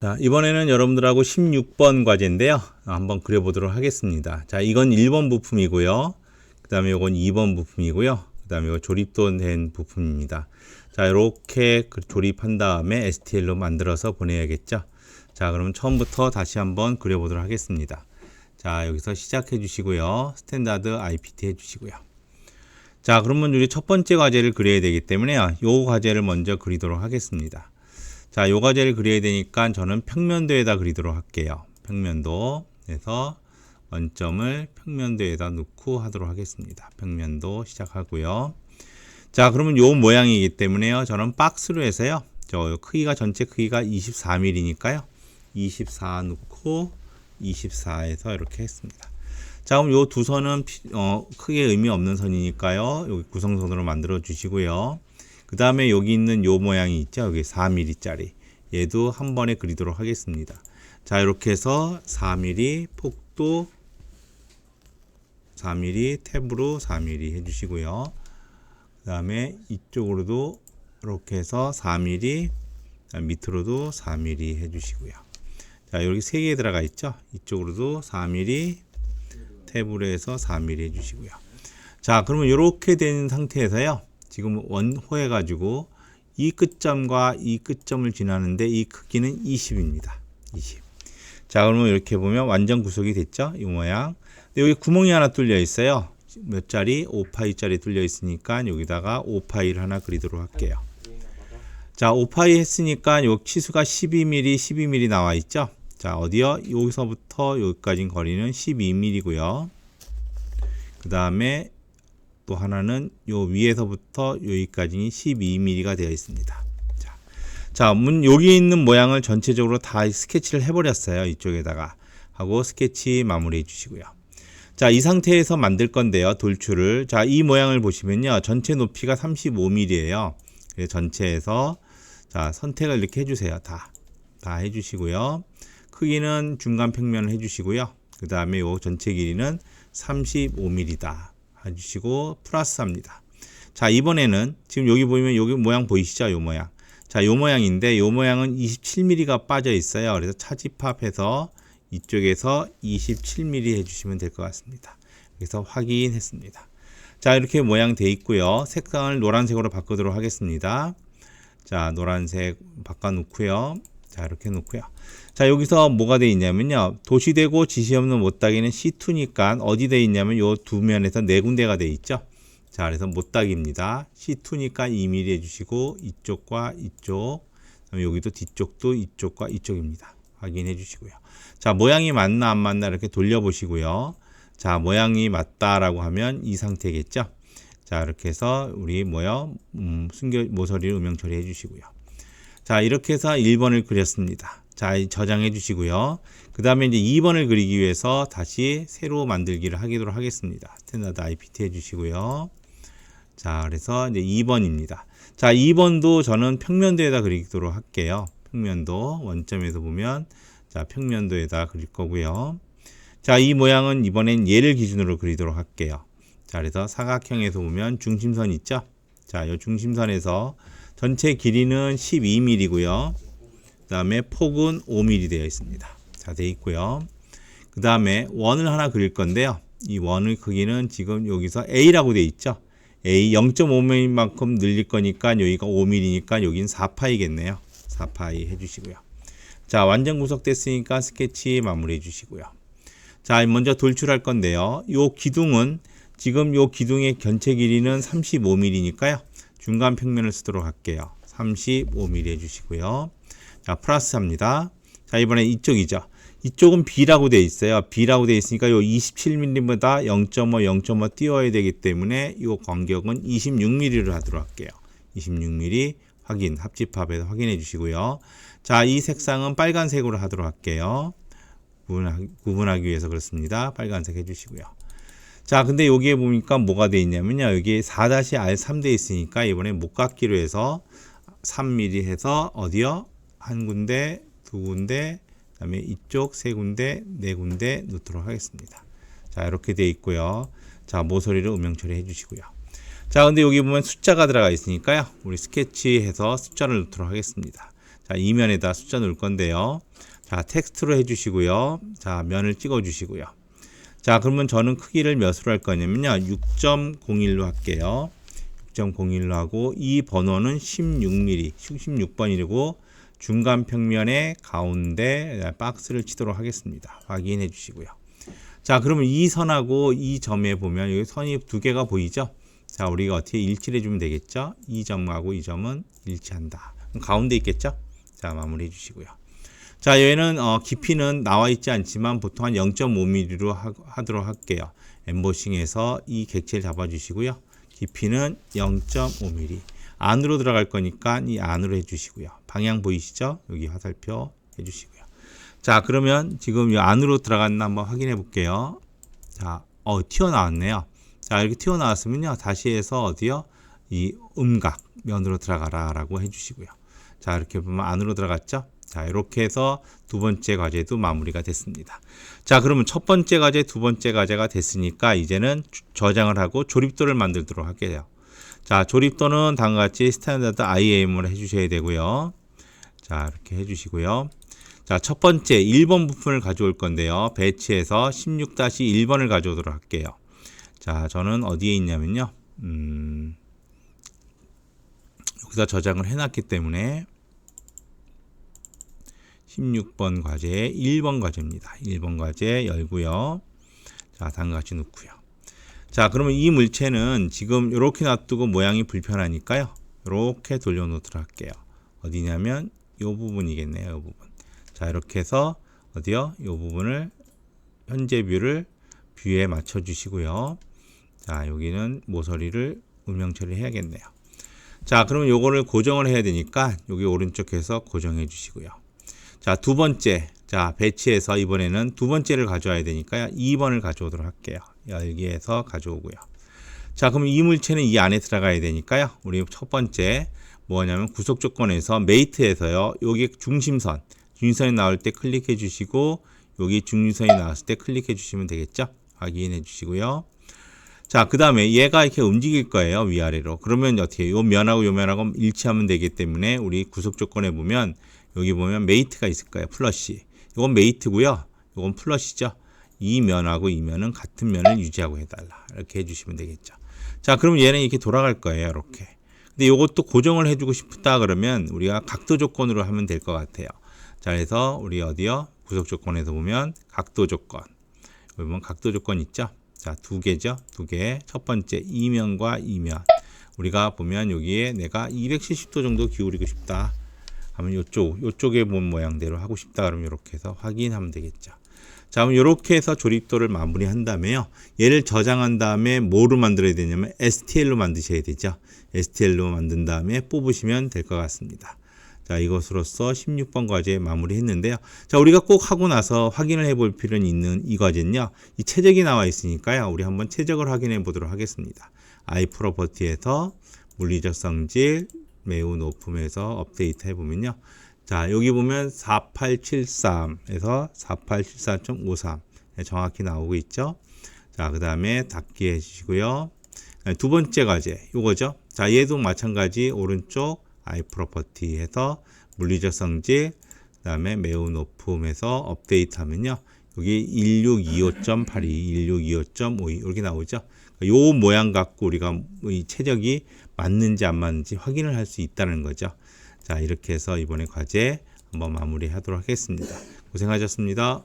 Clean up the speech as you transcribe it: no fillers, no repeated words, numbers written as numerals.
자, 이번에는 여러분들하고 16번 과제인데요. 한번 그려보도록 하겠습니다. 자, 이건 1번 부품이고요. 그 다음에 이건 2번 부품이고요. 그 다음에 이거 조립도 된 부품입니다. 자, 이렇게 조립한 다음에 STL로 만들어서 보내야겠죠. 자, 그러면 처음부터 다시 한번 그려보도록 하겠습니다. 자, 여기서 시작해 주시고요. 스탠다드 IPT 해 주시고요. 자, 그러면 우리 첫 번째 과제를 그려야 되기 때문에요. 이 과제를 먼저 그리도록 하겠습니다. 자, 요 과제를 그려야 되니까 저는 평면도에다 그리도록 할게요. 평면도에서 원점을 평면도에다 놓고 하도록 하겠습니다. 평면도 시작하고요. 자, 그러면 요 모양이기 때문에요. 저는 박스로 해서요. 저 크기가 전체 크기가 24mm니까요. 24 놓고 24에서 이렇게 했습니다. 자, 그럼 요 두 선은 크게 의미 없는 선이니까요. 여기 구성선으로 만들어 주시고요. 그 다음에 여기 있는 요 모양이 있죠. 여기 4mm 짜리. 얘도 한 번에 그리도록 하겠습니다. 자, 이렇게 해서 4mm 폭도 4mm 탭으로 4mm 해주시고요. 그 다음에 이쪽으로도 이렇게 해서 4mm 밑으로도 4mm 해주시고요. 자, 여기 3개 들어가 있죠. 이쪽으로도 4mm 탭으로 해서 4mm 해주시고요. 자, 그러면 이렇게 된 상태에서요. 지금 원호해 가지고 이 끝점과 이 끝점을 지나는데 이 크기는 20입니다. 20. 자, 그러면 이렇게 보면 완전 구속이 됐죠? 이 모양. 근데 여기 구멍이 하나 뚫려 있어요. 몇 짜리? 5파이짜리 뚫려 있으니까 여기다가 5파이를 하나 그리도록 할게요. 자, 5파이 했으니까 요 치수가 12mm, 12mm 나와 있죠? 자, 어디요? 여기서부터 여기까지 거리는 12mm고요. 그 다음에 또 하나는 요 위에서부터 여기까지 12mm가 되어 있습니다. 자, 여기 있는 모양을 전체적으로 다 스케치를 해버렸어요. 이쪽에다가 하고 스케치 마무리해 주시고요. 자, 이 상태에서 만들 건데요. 돌출을. 자, 이 모양을 보시면요. 전체 높이가 35mm예요. 그래서 전체에서 자, 선택을 이렇게 해주세요. 다 해주시고요. 크기는 중간 평면을 해주시고요. 그 다음에 요 전체 길이는 35mm다. 해주시고 플러스 합니다. 자, 이번에는 지금 여기 보면 여기 모양 보이시죠? 요 모양. 자, 요 모양인데 요 모양은 27mm가 빠져 있어요. 그래서 차집합해서 이쪽에서 27mm 해주시면 될 것 같습니다. 그래서 확인했습니다. 자, 이렇게 모양 돼 있고요. 색상을 노란색으로 바꾸도록 하겠습니다. 자, 노란색 바꿔 놓고요. 자, 이렇게 놓고요. 자, 여기서 뭐가 돼 있냐면요. 도시되고 지시 없는 못따기는 C2니까 어디 돼 있냐면 요 두 면에서 네 군데가 돼 있죠. 자, 그래서 못따기입니다. C2니까 2mm 해주시고 이쪽과 이쪽, 그다음에 여기도 뒤쪽도 이쪽과 이쪽입니다. 확인해 주시고요. 자, 모양이 맞나 안 맞나 이렇게 돌려보시고요. 자, 모양이 맞다라고 하면 이 상태겠죠. 자, 이렇게 해서 우리 모서리를 음영 처리해 주시고요. 자, 이렇게 해서 1번을 그렸습니다. 자, 저장해 주시고요. 그 다음에 이제 2번을 그리기 위해서 다시 새로 만들기를 하도록 하겠습니다. 스탠다드 IPT 해 주시고요. 자, 그래서 이제 2번입니다. 자, 2번도 저는 평면도에다 그리도록 할게요. 평면도 원점에서 보면 자, 평면도에다 그릴 거고요. 자, 이 모양은 이번엔 얘를 기준으로 그리도록 할게요. 자, 그래서 사각형에서 보면 중심선 있죠? 자, 이 중심선에서 전체 길이는 12mm고요. 그 다음에 폭은 5mm 되어 있습니다. 자, 되어 있고요. 그 다음에 원을 하나 그릴 건데요. 이 원의 크기는 지금 여기서 A라고 되어 있죠. A 0.5mm만큼 늘릴 거니까 여기가 5mm니까 여긴 4파이겠네요. 4파이 해주시고요. 자, 완전 구속됐으니까 스케치 마무리 해주시고요. 자, 먼저 돌출할 건데요. 요 기둥은 지금 요 기둥의 전체 길이는 35mm니까요. 중간 평면을 쓰도록 할게요. 35mm 해주시고요. 자, 플러스 합니다. 자, 이번에 이쪽이죠. 이쪽은 B라고 되어 있어요. B라고 되어 있으니까 요 27mm보다 0.5, 0.5 띄워야 되기 때문에 이 간격은 26mm를 하도록 할게요. 26mm 확인, 합집합에서 확인해 주시고요. 자, 이 색상은 빨간색으로 하도록 할게요. 구분하기 위해서 그렇습니다. 빨간색 해주시고요. 자, 근데 여기에 보니까 뭐가 되어 있냐면요. 여기 4-R3 되어 있으니까 이번에 목깎기로 해서 3mm 해서 어디요? 한 군데, 두 군데, 그 다음에 이쪽 세 군데, 네 군데 넣도록 하겠습니다. 자, 이렇게 되어 있고요. 자, 모서리를 음영 처리해 주시고요. 자, 근데 여기 보면 숫자가 들어가 있으니까요. 우리 스케치해서 숫자를 넣도록 하겠습니다. 자, 이면에다 숫자 넣을 건데요. 자, 텍스트로 해주시고요. 자, 면을 찍어주시고요. 자, 그러면 저는 크기를 몇으로 할 거냐면요. 6.01로 할게요. 6.01로 하고 이 번호는 16mm, 16번이고 중간 평면의 가운데 박스를 치도록 하겠습니다. 확인해 주시고요. 자, 그러면 이 선하고 이 점에 보면 여기 선이 두 개가 보이죠? 자, 우리가 어떻게 일치를 해주면 되겠죠? 이 점하고 이 점은 일치한다. 그럼 가운데 있겠죠? 자, 마무리해 주시고요. 자, 얘는 깊이는 나와 있지 않지만 보통 한 0.5mm로 하도록 할게요. 엠보싱해서 이 객체를 잡아주시고요. 깊이는 0.5mm. 안으로 들어갈 거니까 이 안으로 해주시고요. 방향 보이시죠? 여기 화살표 해주시고요. 자, 그러면 지금 이 안으로 들어갔나 한번 확인해 볼게요. 자, 튀어나왔네요. 자, 이렇게 튀어나왔으면요. 다시 해서 어디요? 이 음각 면으로 들어가라 라고 해주시고요. 자, 이렇게 보면 안으로 들어갔죠? 자, 이렇게 해서 두 번째 과제도 마무리가 됐습니다. 자, 그러면 첫 번째 과제, 두 번째 과제가 됐으니까 이제는 저장을 하고 조립도를 만들도록 할게요. 자, 조립도는 다음과 같이 스탠다드 IAM을 해주셔야 되고요. 자, 이렇게 해주시고요. 자, 첫 번째 1번 부품을 가져올 건데요. 배치해서 16-1번을 가져오도록 할게요. 자, 저는 어디에 있냐면요. 여기다 저장을 해놨기 때문에 16번 과제 1번 과제입니다. 1번 과제 열고요. 자, 다음과 같이 넣고요. 자, 그러면 이 물체는 지금 이렇게 놔두고 모양이 불편하니까요. 이렇게 돌려놓도록 할게요. 어디냐면 이 부분이겠네요. 이 부분. 자, 이렇게 해서 어디요? 이 부분을 현재 뷰에 맞춰 주시고요. 자, 여기는 모서리를 음영 처리해야겠네요. 자, 그러면 요거를 고정을 해야 되니까 여기 오른쪽에서 고정해 주시고요. 자, 두 번째. 자, 배치해서 이번에는 두 번째를 가져와야 되니까요. 2번을 가져오도록 할게요. 열기해서 가져오고요. 자, 그럼 이 물체는 이 안에 들어가야 되니까요. 우리 첫 번째 뭐냐면 구속 조건에서 메이트에서요. 여기 중심선이 나올 때 클릭해 주시고 여기 중심선이 나왔을 때 클릭해 주시면 되겠죠. 확인해 주시고요. 자, 그 다음에 얘가 이렇게 움직일 거예요. 위아래로. 그러면 어떻게 요 면하고 요 면하고 일치하면 되기 때문에 우리 구속 조건에 보면 여기 보면 메이트가 있을 거예요. 플러시. 이건 메이트고요. 이건 플러시죠. 이 면하고 이 면은 같은 면을 유지하고 해달라. 이렇게 해주시면 되겠죠. 자, 그러면 얘는 이렇게 돌아갈 거예요. 이렇게. 근데 이것도 고정을 해주고 싶다 그러면 우리가 각도 조건으로 하면 될 것 같아요. 자, 그래서 우리 어디요? 구속 조건에서 보면 각도 조건. 여기 보면 각도 조건 있죠? 자, 두 개죠. 두 개. 첫 번째 이면과 이면. 우리가 보면 여기에 내가 270도 정도 기울이고 싶다. 하면 요쪽에 본 모양대로 하고 싶다 그러면 이렇게 해서 확인하면 되겠죠. 자, 그럼 이렇게 해서 조립도를 마무리한 다음에요. 얘를 저장한 다음에 뭐로 만들어야 되냐면 STL로 만드셔야 되죠. STL로 만든 다음에 뽑으시면 될 것 같습니다. 자, 이것으로써 16번 과제 마무리했는데요. 자, 우리가 꼭 하고 나서 확인을 해볼 필요는 있는 이 과제는요. 이 최적이 나와 있으니까요. 우리 한번 최적을 확인해 보도록 하겠습니다. iProperty에서 물리적 성질 매우 높음에서 업데이트 해보면요. 자, 여기 보면 4873에서 4874.53 정확히 나오고 있죠. 자, 그 다음에 닫기 해주시고요. 두 번째 과제 요거죠. 자, 얘도 마찬가지 오른쪽 iProperty에서 물리적 성질 그 다음에 매우 높음에서 업데이트 하면요. 여기 1625.82, 1625.52 이렇게 나오죠. 요 모양 갖고 우리가 이 최적이 맞는지 안 맞는지 확인을 할 수 있다는 거죠. 자, 이렇게 해서 이번에 과제 한번 마무리하도록 하겠습니다. 고생하셨습니다.